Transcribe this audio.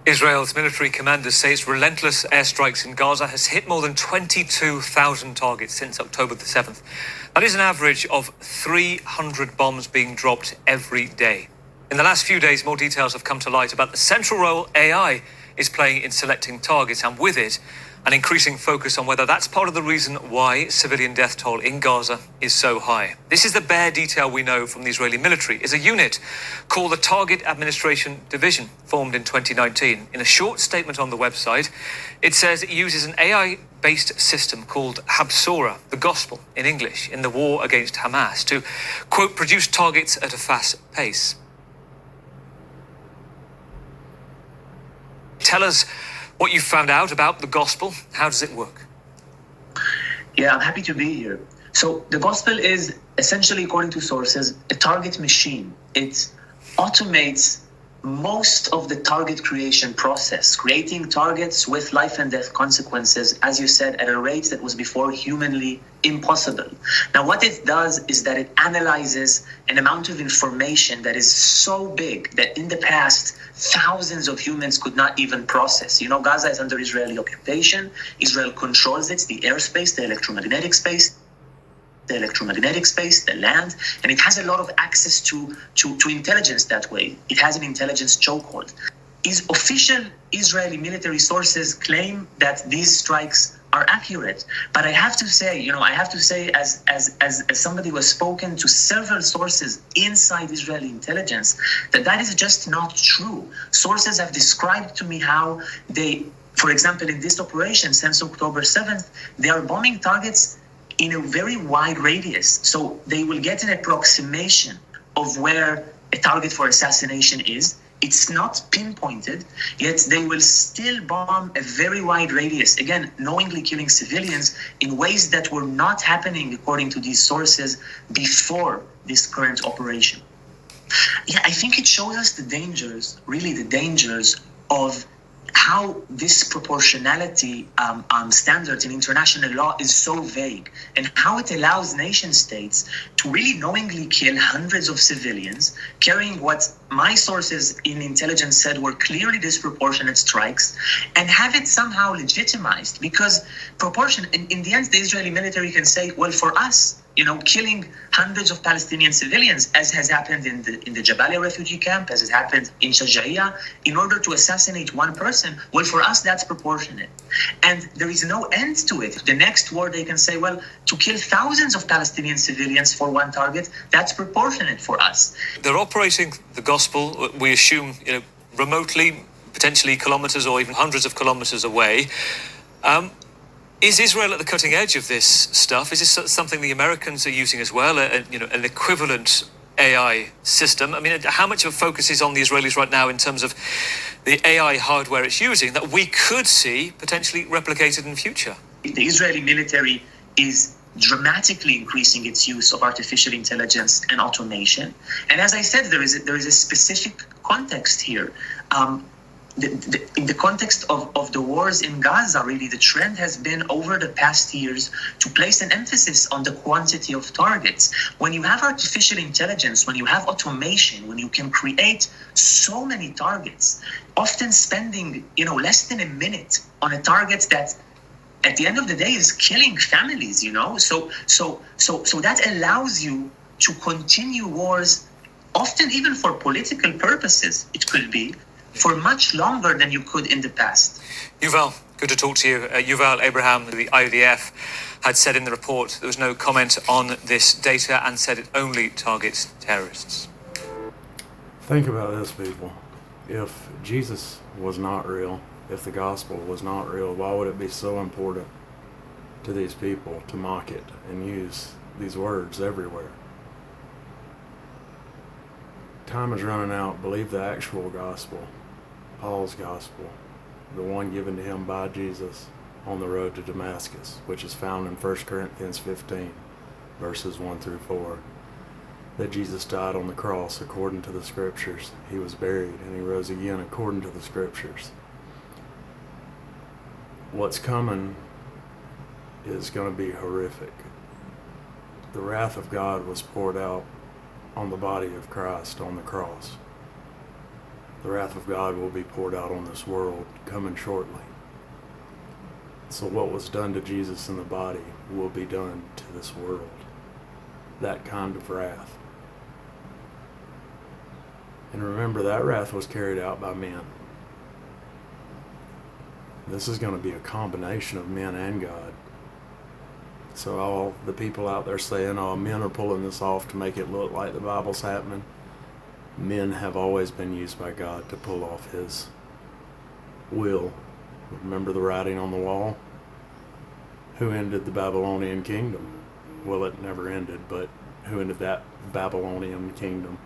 Israel's military commanders say its relentless airstrikes in Gaza has hit more than 22,000 targets since October the 7th. That is an average of 300 bombs being dropped every day. In the last few days, more details have come to light about the central role AI is playing in selecting targets, and with it, an increasing focus on whether that's part of the reason why civilian death toll in Gaza is so high. This is the bare detail we know from the Israeli military. Is a unit called the Target Administration Division, formed in 2019. In a short statement on the website, it says it uses an AI-based system called Habsora, the gospel in English, in the war against Hamas, to, quote, produce targets at a fast pace. Tell us what you found out about the gospel. How does it work? Yeah, I'm happy to be here. So the gospel is essentially, according to sources, a target machine. It automates most of the target creation process, creating targets with life and death consequences, as you said, at a rate that was before humanly impossible. Now, what it does is that it analyzes an amount of information that is so big that in the past, thousands of humans could not even process. You know, Gaza is under Israeli occupation. Israel controls it, the airspace, the electromagnetic space, the land, and it has a lot of access to intelligence that way. It has an intelligence chokehold. Official Israeli military sources claim that these strikes are accurate, but I have to say, as somebody who has spoken to several sources inside Israeli intelligence, that is just not true. Sources have described to me how they, for example, in this operation since October 7th, they are bombing targets in a very wide radius. So they will get an approximation of where a target for assassination is. It's not pinpointed, yet they will still bomb a very wide radius, again, knowingly killing civilians in ways that were not happening, according to these sources, before this current operation. Yeah, I think it shows us the dangers of how this proportionality standards in international law is so vague, and how it allows nation states to really knowingly kill hundreds of civilians, carrying what my sources in intelligence said were clearly disproportionate strikes, and have it somehow legitimized. Because in the end, the Israeli military can say, well, for us, killing hundreds of Palestinian civilians, as has happened in the Jabalia refugee camp, as has happened in Shaja'iyya, in order to assassinate one person, well, for us, that's proportionate. And there is no end to it. The next war, they can say, well, to kill thousands of Palestinian civilians for one target, that's proportionate for us. They're operating the gospel, we assume, remotely, potentially kilometers or even hundreds of kilometers away. Is Israel at the cutting edge of this stuff? Is this something the Americans are using as well, an equivalent AI system? I mean, how much of a focus is on the Israelis right now in terms of the AI hardware it's using that we could see potentially replicated in future? The Israeli military is dramatically increasing its use of artificial intelligence and automation. And as I said, there is a specific context here. In the context of the wars in Gaza, really, the trend has been over the past years to place an emphasis on the quantity of targets. When you have artificial intelligence, when you have automation, when you can create so many targets, often spending, less than a minute on a target that at the end of the day is killing families, So that allows you to continue wars, often even for political purposes, it could be, for much longer than you could in the past. Yuval, good to talk to you. Yuval Abraham, the IDF, had said in the report there was no comment on this data and said it only targets terrorists. Think about this, people. If Jesus was not real, if the gospel was not real, why would it be so important to these people to mock it and use these words everywhere? Time is running out. Believe the actual gospel. Paul's gospel, the one given to him by Jesus on the road to Damascus, which is found in 1 Corinthians 15, verses 1 through 4, that Jesus died on the cross according to the scriptures. He was buried and he rose again according to the scriptures. What's coming is going to be horrific. The wrath of God was poured out on the body of Christ on the cross. The wrath of God will be poured out on this world coming shortly. So what was done to Jesus in the body will be done to this world. That kind of wrath. And remember, that wrath was carried out by men. This is going to be a combination of men and God. So all the people out there saying, oh, men are pulling this off to make it look like the Bible's happening, men have always been used by God to pull off His will. Remember the writing on the wall? Who ended the Babylonian kingdom? Well, it never ended, but who ended that Babylonian kingdom?